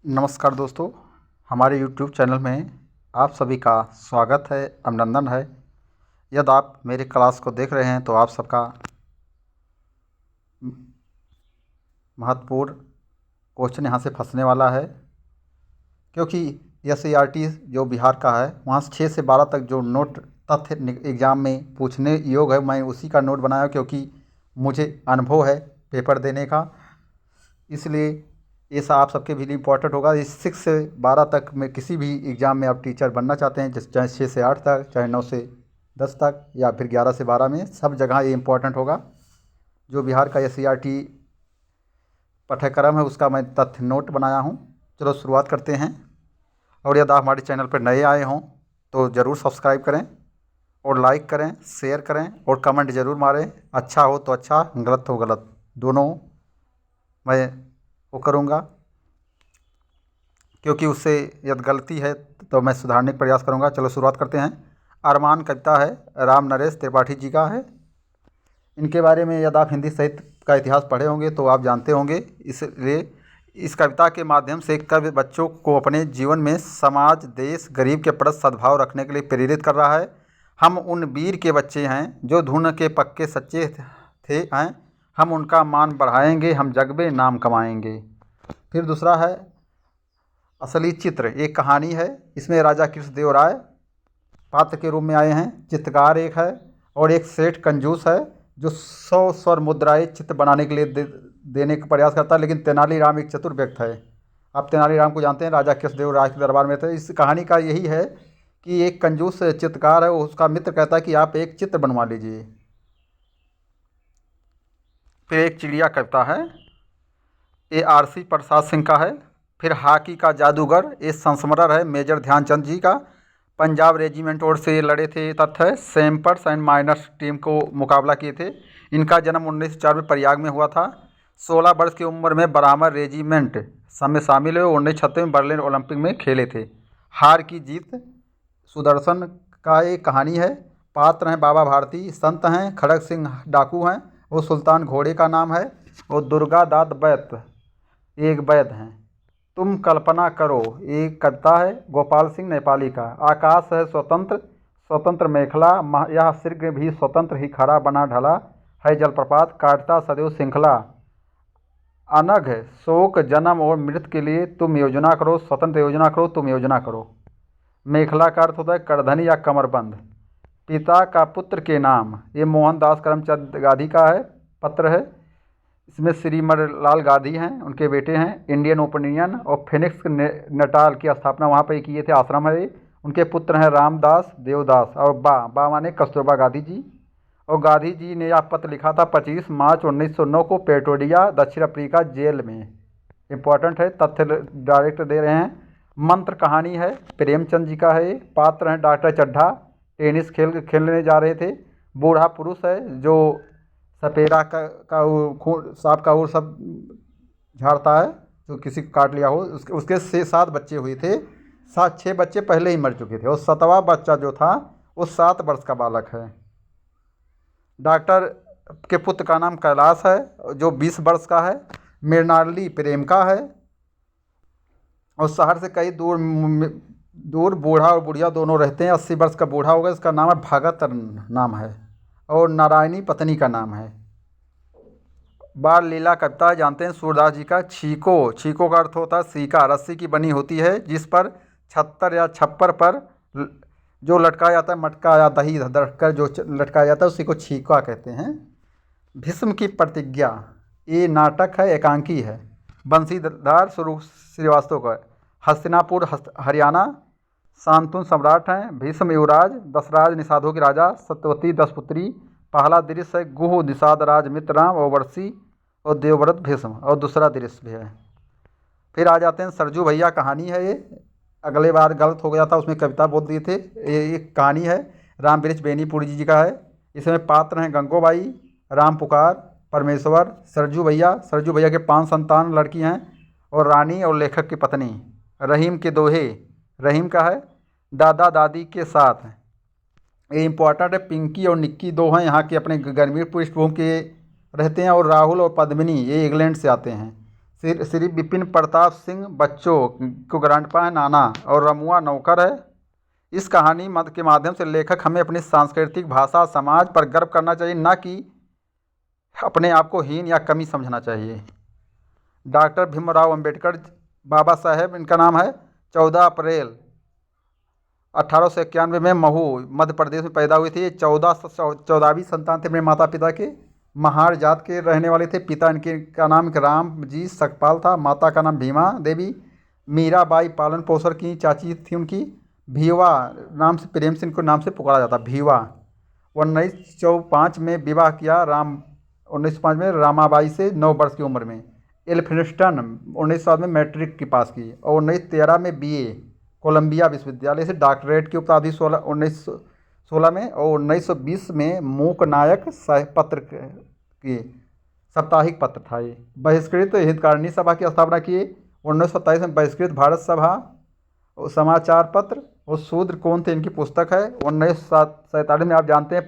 नमस्कार दोस्तों, हमारे YouTube चैनल में आप सभी का स्वागत है, अभिनंदन है। यदि आप मेरे क्लास को देख रहे हैं तो आप सबका महत्वपूर्ण क्वेश्चन यहाँ से फंसने वाला है, क्योंकि SCERT जो बिहार का है वहाँ से 6 से 12 तक जो नोट तथ्य एग्ज़ाम में पूछने योग है, मैं उसी का नोट बनाया, क्योंकि मुझे अनुभव है पेपर देने का। इसलिए ये सब आप सबके भी लिए इम्पोर्टेंट होगा। इस 6 से 12 तक में किसी भी एग्ज़ाम में आप टीचर बनना चाहते हैं, चाहे 6 से 8 तक, चाहे 9 से 10 तक, या फिर 11 से 12 में, सब जगह ये इम्पोर्टेंट होगा। जो बिहार का SCERT पाठ्यक्रम है उसका मैं तथ्य नोट बनाया हूँ। चलो शुरुआत करते हैं। और यदि आप हमारे चैनल पर नए आए हों तो ज़रूर सब्सक्राइब करें और लाइक करें, शेयर करें और कमेंट ज़रूर मारें। अच्छा हो तो अच्छा, गलत हो गलत, दोनों मैं वो करूँगा, क्योंकि उससे यदि गलती है तो मैं सुधारने का प्रयास करूँगा। चलो शुरुआत करते हैं। अरमान कविता है, राम नरेश त्रिपाठी जी का है। इनके बारे में यदि आप हिंदी साहित्य का इतिहास पढ़े होंगे तो आप जानते होंगे। इसलिए इस कविता के माध्यम से कवि बच्चों को अपने जीवन में समाज, देश, गरीब के प्रति सद्भाव रखने के लिए प्रेरित कर रहा है। हम उन वीर के बच्चे हैं जो धुन के पक्के सच्चे थे हैं। हम उनका मान बढ़ाएंगे, हम जग में नाम कमाएंगे। फिर दूसरा है असली चित्र, एक कहानी है। इसमें राजा कृष्णदेव राय पात्र के रूप में आए हैं। चित्रकार एक है और एक सेठ कंजूस है जो 100 स्वर मुद्राएं चित्र बनाने के लिए देने का प्रयास करता है। लेकिन तेनालीराम एक चतुर व्यक्ति है। आप तेनालीराम को जानते हैं, राजा कृष्णदेव राय के दरबार में थे। इस कहानी का यही है कि एक कंजूस चित्रकार है, उसका मित्र कहता है कि आप एक चित्र बनवा लीजिए। फिर एक चिड़िया कविता है, ये RC प्रसाद सिंह का है। फिर हॉकी का जादूगर, ये संस्मरण है मेजर ध्यानचंद जी का। पंजाब रेजिमेंट ओर से लड़े थे, तथ्य है सैम्पर्स एंड माइनर्स टीम को मुकाबला किए थे। इनका जन्म 1904 में प्रयाग में हुआ था। 16 वर्ष की उम्र में बरामर रेजिमेंट में शामिल हुए। 1936 में बर्लिन ओलंपिक में खेले थे। हार की जीत, सुदर्शन का एक कहानी है। पात्र हैं बाबा भारती, संत हैं खड़ग सिंह डाकू हैं, वो सुल्तान घोड़े का नाम है। वो दुर्गा दाद बैत एक वैद्य हैं। तुम कल्पना करो, एक कविता है गोपाल सिंह नेपाली का। आकाश है स्वतंत्र, स्वतंत्र मेखला, यह शीघ्र भी स्वतंत्र ही खड़ा बना ढला है। जलप्रपात काटता सदैव श्रृंखला, अनघ शोक जन्म और मृत्यु के लिए तुम योजना करो, स्वतंत्र योजना करो, तुम योजना करो। मेखला का अर्थ होता है करधनी या कमरबंद। पिता का पुत्र के नाम, ये मोहनदास करमचंद गांधी का है पत्र है। इसमें श्रीमरलाल गांधी हैं, उनके बेटे हैं। इंडियन ओपिनियन और फिनिक्स नटाल की स्थापना वहाँ पर किए थे, आश्रम है। उनके पुत्र हैं रामदास, देवदास और बा माने कस्तूरबा गांधी जी। और गांधी जी ने यह पत्र लिखा था 25 मार्च 1909 को पेटोडिया, दक्षिण अफ्रीका जेल में। इम्पोर्टेंट है, तथ्य डायरेक्ट दे रहे हैं। मंत्र कहानी है, प्रेमचंद जी का है। पात्र हैं डॉक्टर चड्ढा, टेनिस खेलने जा रहे थे। बूढ़ा पुरुष है जो सपेरा का खून सांप का वो सब झाड़ता है, जो किसी को काट लिया हो। उसके 6-7 बच्चे हुए थे। 6 बच्चे पहले ही मर चुके थे और 7वां बच्चा जो था वो 7 वर्ष का बालक है। डॉक्टर के पुत्र का नाम कैलाश है जो 20 वर्ष का है। मृणाली प्रेम का है और शहर से कई दूर बूढ़ा और बुढ़िया दोनों रहते हैं। 80 वर्ष का बूढ़ा होगा, इसका नाम है भगत नाम है। और नारायणी पत्नी का नाम है। बाल लीला कविता जानते हैं सूरदास जी का। छीको, छीको का अर्थ होता है सीका, रस्सी की बनी होती है जिस पर छत्तर या छप्पर पर जो लटकाया जाता है, मटका या दही धड़क कर जो लटकाया जाता है उसी को छीका कहते हैं। भीष्म की प्रतिज्ञा, ये नाटक है, एकांकी है। बंसीधर स्वरूप श्रीवास्तव का। हस्तिनापुर हरियाणा, शांतनु सम्राट हैं। भीष्म युवराज, दशराज निषादों के राजा, सत्यवती 10 पुत्री। पहला दृश्य है गुह निषाद राज मित्र राम और वर्षी और देवव्रत भीष्म, और दूसरा दृश्य भी है। फिर आ जाते हैं सरजू भैया कहानी है। ये अगले बार गलत हो गया था, उसमें कविता बोल दिए थे। ये एक कहानी है, राम वृक्ष बेनीपुरी जी का है। इसमें पात्र हैं गंगोबाई, राम पुकार, परमेश्वर, सरजू भैया के 5 संतान लड़की हैं और रानी और लेखक की पत्नी। रहीम के दोहे, रहीम का है दादा दादी के साथ। ये इम्पोर्टेंट है। पिंकी और निक्की 2 हैं, यहाँ के अपने गर्मी पृष्ठभूमि के रहते हैं। और राहुल और पद्मिनी ये इंग्लैंड से आते हैं। श्री विपिन प्रताप सिंह बच्चों को ग्रांडपा है नाना, और रमुआ नौकर है। इस कहानी मद के माध्यम से लेखक हमें अपनी सांस्कृतिक भाषा समाज पर गर्व करना चाहिए, ना कि अपने आप को हीन या कमी समझना चाहिए। डॉक्टर भीमराव अंबेडकर बाबा साहेब इनका नाम है। 14 अप्रैल 1891 में महू मध्य प्रदेश में पैदा हुए थे। 14वीं संतान थे मेरे माता पिता के। महार जात के रहने वाले थे। पिता इनके का नाम राम जी सकपाल था। माता का नाम भीमा देवी। मीराबाई पालन पोषण की चाची थी उनकी। भीवा नाम से प्रेम से इनको नाम से पुकारा जाता भीवा। 1905 में विवाह किया 1905 में रामाबाई से 9 वर्ष की उम्र में। एल्फिंस्टन 1907 में मैट्रिक की पास की, और 1913 में BA कोलंबिया विश्वविद्यालय से डॉक्टरेट की उपाधि 1916 में, और 1920 में मूक नायक पत्र की साप्ताहिक पत्र था ये। बहिष्कृत हितकारिणी सभा की स्थापना की। 1927 में बहिष्कृत भारत सभा समाचार पत्र, और शूद्र कौन थे इनकी पुस्तक है। 1947 में आप जानते हैं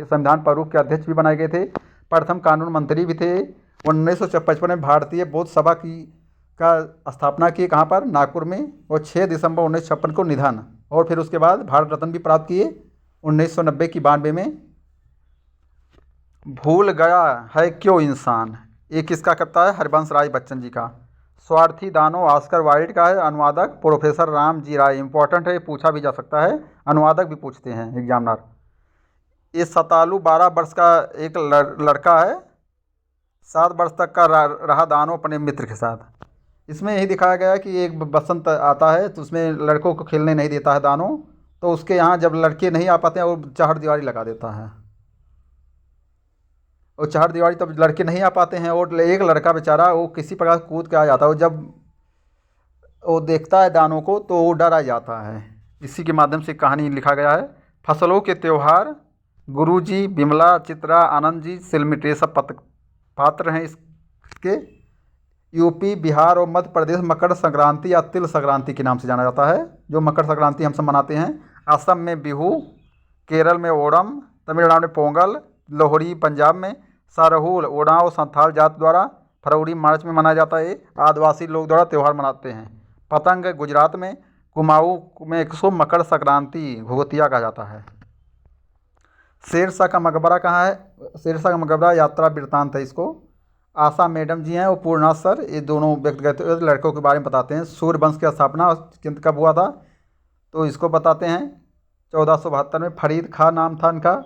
संविधान प्रारूप के अध्यक्ष भी बनाए गए थे। प्रथम कानून मंत्री भी थे। 1955 में भारतीय बौद्ध सभा का स्थापना की, कहाँ पर, नागपुर में, और 6 दिसंबर 1956 को निधन। और फिर उसके बाद भारत रत्न भी प्राप्त किए 1990 की 92 में। भूल गया है क्यों इंसान, ये किसका कविता है, हरिवंश राय बच्चन जी का। स्वार्थी दानव ऑस्कर वाइल्ड का है। अनुवादक प्रोफेसर राम जी राय। इंपॉर्टेंट है, पूछा भी जा सकता है, अनुवादक भी पूछते हैं एग्जामिनर। ये सतालू 12 वर्ष का एक लड़का है। 7 वर्ष तक का रहा दानव अपने मित्र के साथ। इसमें यही दिखाया गया है कि एक बसंत आता है तो उसमें लड़कों को खेलने नहीं देता है दानव, तो उसके यहाँ जब लड़के नहीं आ पाते हैं वो चहार दीवारी लगा देता है। और चहार दीवारी तब लड़के नहीं आ पाते हैं, और एक लड़का बेचारा वो किसी प्रकार कूद के आ जाता है, और जब वो देखता है दानों को तो वो डर आ जाता है। इसी के माध्यम से कहानी लिखा गया है। फसलों के त्यौहार, गुरुजी, बिमला, चित्रा, आनंद जी, सिलमिट, ये सब पात्र हैं इसके। यूपी, बिहार और मध्य प्रदेश मकर संक्रांति या तिल संक्रांति के नाम से जाना जाता है, जो मकर संक्रांति हम सब मनाते हैं। असम में बिहू, केरल में ओणम, तमिलनाडु में पोंगल, लोहड़ी पंजाब में, सरहुल ओरांव संथाल जात द्वारा फरवरी मार्च में मनाया जाता है। आदिवासी लोग द्वारा त्यौहार मनाते हैं। पतंग गुजरात में, कुमाऊँ में 100 मकर संक्रांति घोघतिया कहा जाता है। शेरशाह का मकबरा कहाँ है, शेरशाह का मकबरा यात्रा वृत्तांत है इसको। आशा मैडम जी हैं और पूर्णनाथ सर, ये दोनों व्यक्तिगत लड़कों के बारे में बताते हैं। सूर्यवंश की स्थापना कब हुआ था तो इसको बताते हैं 1472 में। फरीद खां नाम था इनका,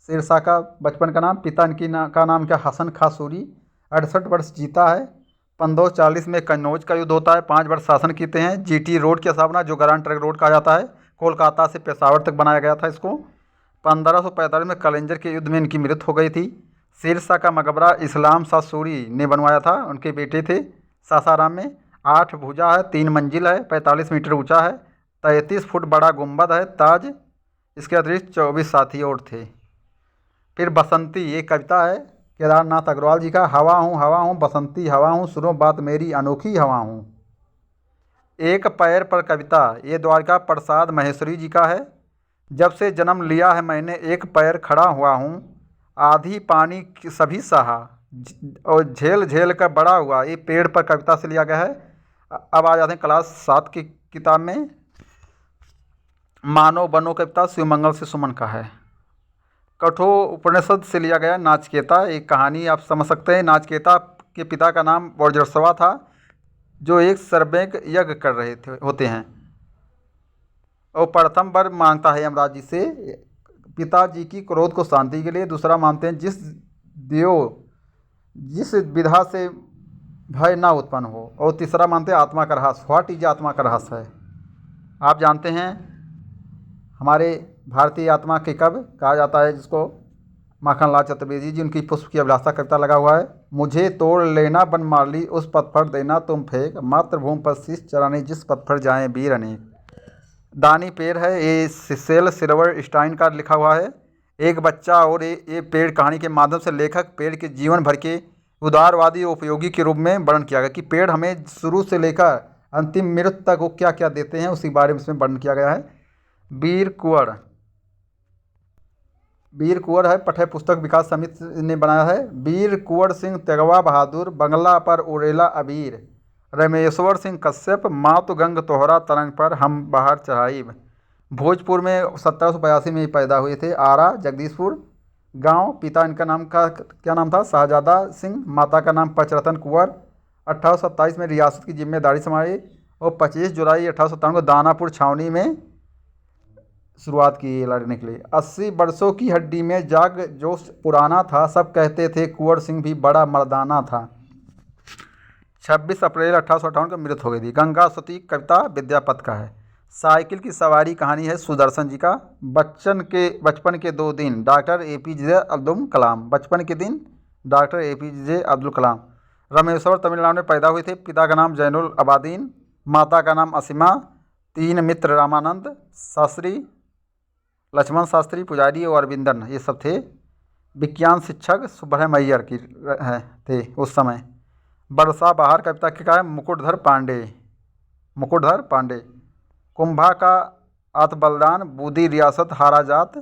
शेरशाह का बचपन का नाम। पिता इनकी का नाम क्या, हसन खां सूरी। 68 वर्ष जीता है। 1540 में कन्नौज का युद्ध होता है। 5 वर्ष शासन किए हैं। GT रोड की स्थापना, जो ग्रांड ट्रंक रोड कहा जाता है, कोलकाता से पेशावर तक बनाया गया था इसको। 1545 में कलिंजर के युद्ध में इनकी मृत्यु हो गई थी। शेरशाह का मकबरा इस्लाम शाह सूरी ने बनवाया था, उनके बेटे थे, सासाराम में। 8 भुजा है, 3 मंजिल है, 45 मीटर ऊंचा है, 33 फुट बड़ा गुंबद है, ताज। इसके अतिरिक्त 24 साथी और थे। फिर बसंती, ये कविता है केदारनाथ अग्रवाल जी का। हवा हूँ बसंती हवा हूँ, सुनो बात मेरी अनोखी हवा हूँ। एक पैर पर कविता, ये द्वारका प्रसाद महेश्वरी जी का है। जब से जन्म लिया है मैंने एक पैर खड़ा हुआ हूँ, आधी पानी सभी सहा और झेल झेल कर बड़ा हुआ। ये पेड़ पर कविता से लिया गया है। अब आ जाते हैं क्लास 7 की किताब में। मानव बनो कविता शिवमंगल से सुमन का है। कठोर उपनिषद से लिया गया नाचकेता, एक कहानी आप समझ सकते हैं। नाचकेता के पिता का नाम वर्जस्वा था, जो एक सर्वैक यज्ञ कर रहे होते हैं, और प्रथम वर मांगता है यमराज जी से पिताजी की क्रोध को शांति के लिए। दूसरा मानते हैं जिस विधा से भय ना उत्पन्न हो, और तीसरा मानते हैं आत्मा का रहस्य। व्हाट इज आत्मा का रहस्य है, आप जानते हैं। हमारे भारतीय आत्मा के कवि कहा जाता है जिसको, माखनलाल चतुर्वेदी जी, उनकी पुष्प की अभिलाषा कविता लगा हुआ है। मुझे तोड़ लेना बनमाली, उस पथ पर देना तुम फेंक, मातृभूमि पर शीश चराने जिस पथ पर जाएं वीर अनेक। दानी पेड़ है, ये सिसेल सिल्वर स्टाइन का लिखा हुआ है। एक बच्चा और ये पेड़ कहानी के माध्यम से लेखक पेड़ के जीवन भर के उदारवादी और उपयोगी के रूप में वर्णन किया गया कि पेड़ हमें शुरू से लेकर अंतिम मृत्यु तक वो क्या क्या देते हैं, उसी बारे में इसमें वर्णन किया गया है। वीर कुंवर, वीर कुंवर है, पाठ्य पुस्तक विकास समिति ने बनाया है। वीर कुंवर सिंह तेगवा बहादुर, बंगला पर उड़ेला अबीर, रमेश्वर सिंह कश्यप, मातु गंग तोहरा तरंग पर हम बाहर चढ़ाई। भोजपुर में 1782 में पैदा हुए थे। आरा जगदीशपुर गांव। पिता इनका नाम का क्या नाम था? शाहजादा सिंह। माता का नाम पचरतन कुंवर। 1827 में रियासत की जिम्मेदारी संभाली और 25 जुलाई 1857 को दानापुर छावनी में शुरुआत की लड़ने के लिए। 80 वर्षों की हड्डी में जाग जोश पुराना था, सब कहते थे कुंवर सिंह भी बड़ा मर्दाना था। 26 अप्रैल 1858 को मृत्यु हो गई थी। गंगा सती कविता विद्यापति का है। साइकिल की सवारी कहानी है सुदर्शन जी का। बचपन के 2 दिन डॉक्टर APJ अब्दुल कलाम। बचपन के दिन डॉक्टर APJ अब्दुल कलाम। रामेश्वर तमिलनाडु में पैदा हुए थे। पिता का नाम जैनुल अबादीन, माता का नाम असीमा। 3 मित्र रामानंद शास्त्री, लक्ष्मण शास्त्री, पुजारी और अरविंदन, ये सब थे। विज्ञान शिक्षक सुब्रह्मण्य की थे उस समय। बरसा बहार कविता के है मुकुटधर पांडे। कुंभा का आत बलिदान, बूदी रियासत हारा जात,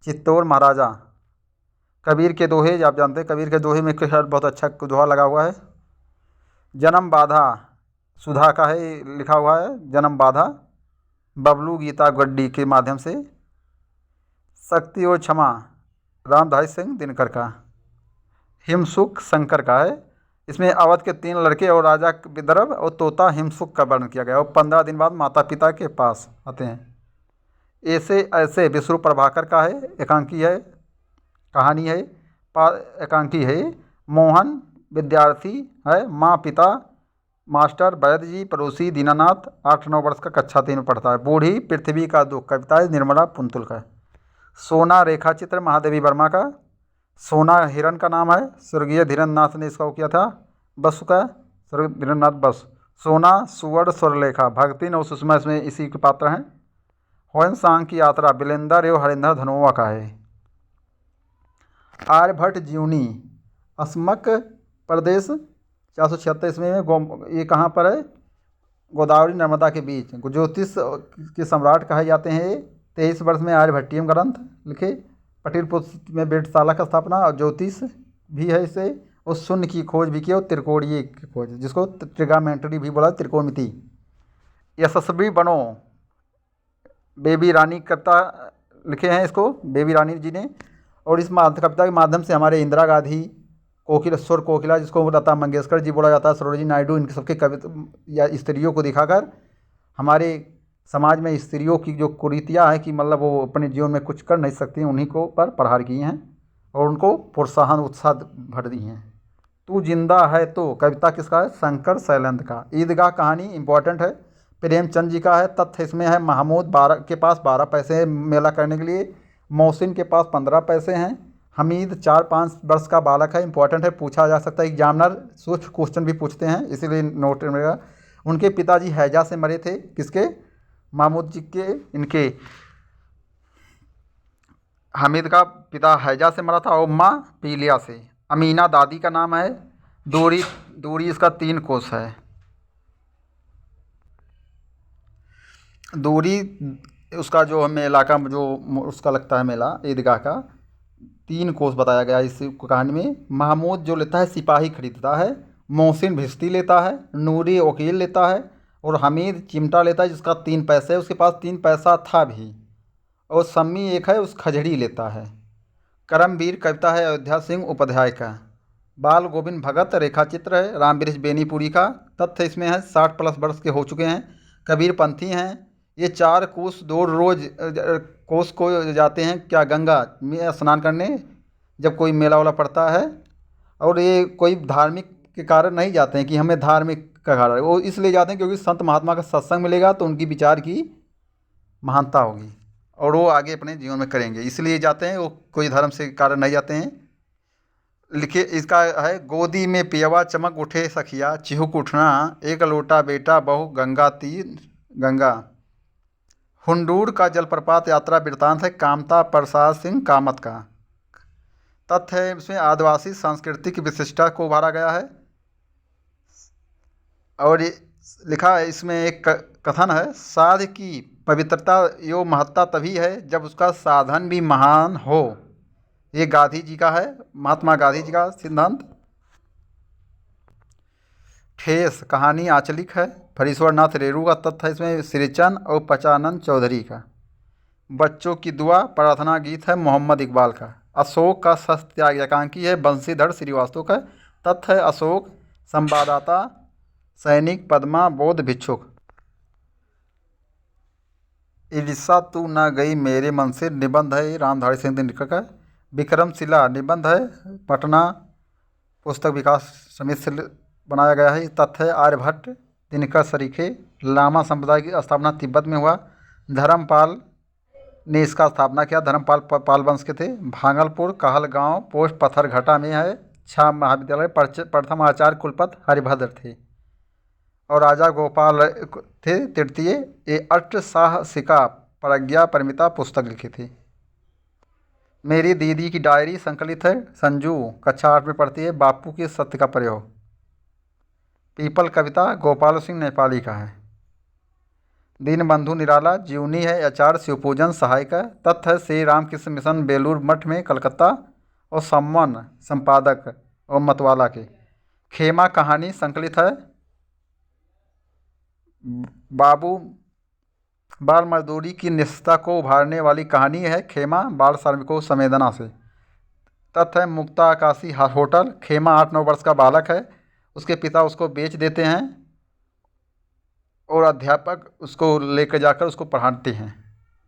चित्तौड़ महाराजा। कबीर के दोहे, आप जानते हैं कबीर के दोहे में बहुत अच्छा दोहा लगा हुआ है। जन्म बाधा सुधा का है, लिखा हुआ है जन्म बाधा। बबलू गीता गड्डी के माध्यम से। शक्ति और क्षमा रामधारी सिंह दिनकर का। हिमसुक शंकर का है। इसमें अवध के 3 लड़के और राजा विदर्भ और तोता हिमसुक का वर्णन किया गया और 15 दिन बाद माता पिता के पास आते हैं। ऐसे ऐसे विष्णु प्रभाकर का है, एकांकी है, कहानी है, एकांकी है। मोहन विद्यार्थी है, माँ पिता मास्टर वैद्य जी, पड़ोसी दीनानाथ। 8-9 वर्ष का, कक्षा 3 में पढ़ता है। बूढ़ी पृथ्वी का दुख कविता है निर्मला पुंतुल का। सोना रेखा चित्र महादेवी वर्मा का। सोना हिरन का नाम है, स्वर्गीय धीरेन्द्रनाथ ने इसका किया था। बसु का स्वर्गीय धीरेन्द्रनाथ बस। सोना सुवर्ण स्वरलेखा भक्ति और सुषमा इसमें इसी के पात्र हैं। होन सांग की यात्रा बिलेंदर एवं हरिंदर धनोआ का है। आर्यभट्ट जीवनी असमक प्रदेश 476 में ये कहाँ पर है? गोदावरी नर्मदा के बीच। ज्योतिष के सम्राट कहे जाते हैं। 23 वर्ष में आर्यभट्टियम ग्रंथ लिखे। पटेलपुत्र में वेधशाला का स्थापना और ज्योतिष भी है इसे। और शून्य की खोज भी की और त्रिकोणीय की खोज, जिसको ट्रिगामेंट्री भी बोला, त्रिकोणमिति। यशस्वी बनो बेबी रानी कविता लिखे हैं इसको बेबी रानी जी ने। और इस कविता के माध्यम से हमारे इंदिरा गांधी, कोकिला जिसको लता मंगेशकर जी बोला जाता है, सरोजिनी नायडू, इनके सबके कविता या स्त्रियों को दिखाकर हमारे समाज में स्त्रियों की जो कुरीतियाँ हैं कि मतलब वो अपने जीवन में कुछ कर नहीं सकती, उन्हीं को पर प्रहार किए हैं और उनको प्रोत्साहन उत्साह भर दी हैं। तू जिंदा है तो कविता किसका है? शंकर शैलेंद्र का। ईदगाह कहानी इंपॉर्टेंट है, प्रेमचंद जी का है। तथ्य इसमें है महमूद के पास 12 पैसे हैं मेला करने के लिए। मोहसिन के पास 15 पैसे हैं। हमीद 4-5 वर्ष का बालक है, इंपॉर्टेंट है, पूछा जा सकता है। एग्जामिनर सूक्ष्म क्वेश्चन भी पूछते हैं, इसीलिए नोट मिलेगा। उनके पिताजी हैजा से मरे थे। किसके? महमूद जी के। इनके हमीद का पिता हैजा से मरा था और माँ पीलिया से। अमीना दादी का नाम है। दूरी इसका 3 कोस है। दूरी उसका जो हमें इलाका जो उसका लगता है मेला ईदगाह का, 3 कोस बताया गया इस कहानी में। महमूद जो लेता है सिपाही खरीदता है, मोहसिन भिश्ती लेता है, नूरी वकील लेता है और हमीद चिमटा लेता है जिसका 3 पैसे है। उसके पास 3 पैसा था भी। और सम्मी एक है, उस खजड़ी लेता है। करमवीर कविता है अयोध्या सिंह उपाध्याय का। बाल गोविंद भगत रेखा चित्र है रामवृक्ष बेनीपुरी का। तथ्य इसमें है 60+ वर्ष के हो चुके हैं, कबीर पंथी हैं। ये 4 कोस 2 रोज कोस को जाते हैं क्या गंगा में स्नान करने जब कोई मेला वाला पड़ता है। और ये कोई धार्मिक के कारण नहीं जाते हैं कि हमें धार्मिक का कारण, वो इसलिए जाते हैं क्योंकि संत महात्मा का सत्संग मिलेगा तो उनकी विचार की महानता होगी और वो आगे अपने जीवन में करेंगे, इसलिए जाते हैं। वो कोई धर्म से कारण नहीं जाते हैं। लिखे इसका है गोदी में पियवा चमक उठे सखिया चिहुक उठना एक लोटा बेटा बहु गंगा तीर गंगा। हुंडूर का जलप्रपात यात्रा वृत्तांत है कामता प्रसाद सिंह कामत का। तथ्य है इसमें आदिवासी संस्कृति की विशिष्टता को उभारा गया है। और ये लिखा है इसमें एक कथन है साध की पवित्रता यो महत्ता तभी है जब उसका साधन भी महान हो। ये गांधी जी का है, महात्मा गांधी जी का सिद्धांत। ठेस कहानी आंचलिक है, फरीश्वर नाथ रेरू का तथ्य है इसमें, श्रीचंद और पचानंद चौधरी का। बच्चों की दुआ प्रार्थना गीत है मोहम्मद इकबाल का। अशोक का शस्त्र त्याग एकांकी है बंशीधर श्रीवास्तव का। तथ्य है अशोक। संवाददाता सैनिक पद्मा बौद्ध भिक्षुक। इलिशा तू न गई मेरे मन से निबंध है रामधारी सिंह दिनकर का। विक्रमशिला निबंध है पटना पुस्तक विकास समिति से बनाया गया है। तथ्य है आर्यभट्ट दिनकर सरीखे। लामा संप्रदाय की स्थापना तिब्बत में हुआ। धर्मपाल ने इसका स्थापना किया, धर्मपाल पाल वंश के थे। भागलपुर कहलगांव पोस्ट पत्थरघाटा में है। 6 महाविद्यालय प्रथम आचार्य कुलपति हरिभद्र थे और राजा गोपाल थे तृतीय। ये अष्टसाहसिका प्रज्ञा परिमिता पुस्तक लिखी थी। मेरी दीदी की डायरी संकलित है। संजू कक्षा 8 में पढ़ती है। बापू के सत्य का प्रयोग। पीपल कविता गोपाल सिंह नेपाली का है। दीनबंधु निराला जीवनी है आचार्य शिवपूजन सहायक है। तथ्य है श्री रामकृष्ण मिशन बेलूर मठ में कलकत्ता और सम्मान संपादक और मतवाला के। खेमा कहानी संकलित है। बाबू बाल मजदूरी की निष्ठा को उभारने वाली कहानी है खेमा बाल श्रमिकों संवेदना से। तथ्य है मुक्ता आकाशी होटल। खेमा 8-9 वर्ष का बालक है, उसके पिता उसको बेच देते हैं और अध्यापक उसको लेकर जाकर उसको पढ़ाते हैं।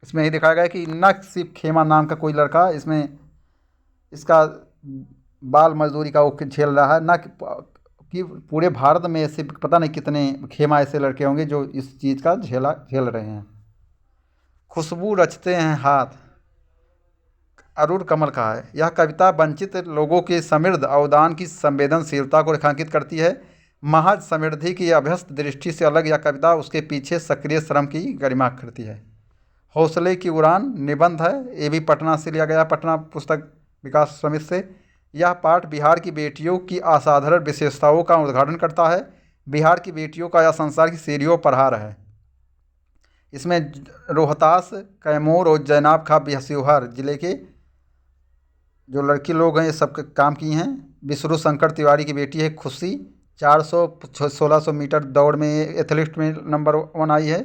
इसमें ही दिखाया गया है कि न सिर्फ खेमा नाम का कोई लड़का इसमें इसका बाल मजदूरी का वो झेल रहा है, न कि पूरे भारत में ऐसे पता नहीं कितने खेमा ऐसे लड़के होंगे जो इस चीज़ का झेल रहे हैं। खुशबू रचते हैं हाथ अरुण कमल का है। यह कविता वंचित लोगों के समृद्ध अवदान की संवेदनशीलता को रेखांकित करती है। महज समृद्धि की अभ्यस्त दृष्टि से अलग यह कविता उसके पीछे सक्रिय श्रम की गरिमा करती है। हौसले की उड़ान निबंध है, ये भी पटना से लिया गया, पटना पुस्तक विकास समिति से। यह पाठ बिहार की बेटियों की असाधारण विशेषताओं का उद्घाटन करता है। बिहार की बेटियों का यह संसार की सीढ़ियों पर हार है। इसमें रोहतास कैमूर और जैनाब खा शिवहर जिले के जो लड़की लोग हैं ये सब काम की हैं। विष्णु शंकर तिवारी की बेटी है खुशी, 400-1600 मीटर दौड़ में एथलीट में नंबर 1 आई है।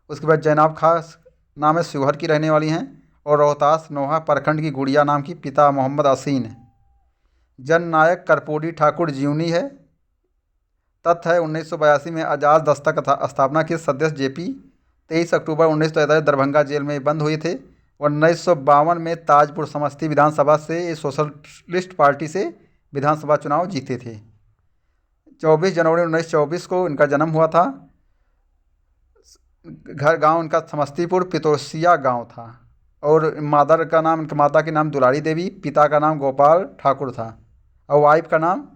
उसके बाद जैनाब खास नाम है, शिवहर की रहने वाली हैं। और रोहतास नोहा प्रखंड की गुड़िया नाम की, पिता मोहम्मद असीन। जननायक कर्पूरी ठाकुर जीवनी है। तथ्य है 1982 में आज़ाद दस्तक स्थापना के सदस्य जेपी 23 अक्टूबर 1943 दरभंगा जेल में बंद हुए थे और 1952 में ताजपुर समस्ती विधानसभा से सोशलिस्ट पार्टी से विधानसभा चुनाव जीते थे। 24 जनवरी 1924 को इनका जन्म हुआ था। घर गांव इनका समस्तीपुर पितोसिया गांव था और माता का नाम दुलारी देवी, पिता का नाम गोपाल ठाकुर था और वाइफ का नाम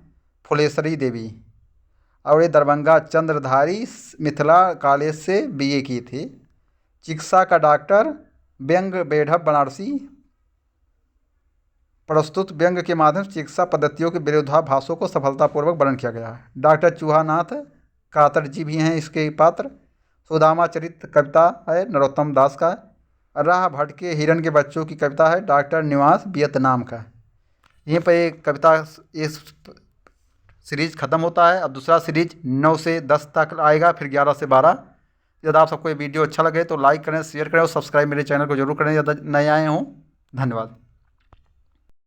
फुलेश्वरी देवी। और ये दरभंगा चंद्रधारी मिथिला कॉलेज से बीए की थी। चिकित्सा का डॉक्टर, व्यंग बेढप बनारसी। प्रस्तुत व्यंग के माध्यम से चिकित्सा पद्धतियों के विरोधाभासों को सफलतापूर्वक वर्णन किया गया है। डॉक्टर चूहानाथ कातर जी भी हैं इसके पात्र। सुदामा चरित्र कविता है नरोत्तम दास का। राह भटके हिरन के बच्चों की कविता है डॉक्टर निवास वियतनाम का। यहीं पर एक कविता इस सीरीज ख़त्म होता है। अब दूसरा सीरीज 9 से 10 तक आएगा, फिर 11 से 12। यदि आप सबको ये वीडियो अच्छा लगे तो लाइक करें, शेयर करें और सब्सक्राइब मेरे चैनल को जरूर करें यदि नए आए हों। धन्यवाद।